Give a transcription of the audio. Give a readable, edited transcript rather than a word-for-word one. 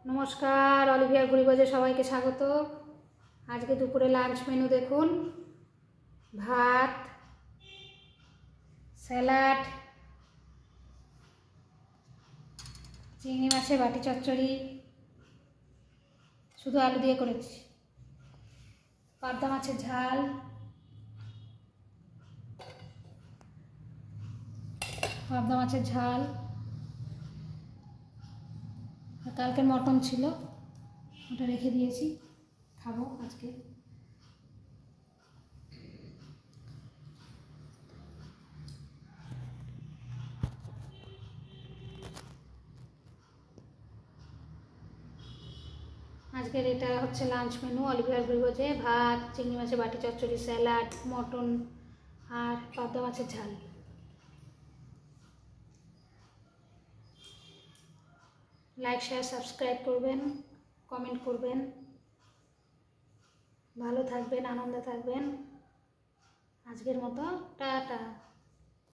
नमस्कार अलिभियार घुड़ीबाजे सबाइके स्वागत। आज के दुपुरे लांच मेनू देखुन भात सैलाड चिंगड़ी माछेर बाटी चच्चड़ी शुधु आलू दिए करेছি पाबदा माछेर झाल কালকে মটন ছিল ওটা রেখে দিয়েছি খাবো আজকে। আজকের এটা হচ্ছে লাঞ্চ মেনু অলিভিয়ার ঘুড়িবাজে ভাত চিংড়ি মাছের বাটি চচ্চড়ি স্যালাড মটন আর পাবদা মাছের ঝাল। लाइक शेयर सबस्क्राइब करबें कमेंट करबें भालो थाकबें आनंदे थाकबें आजकेर मतो टाटा।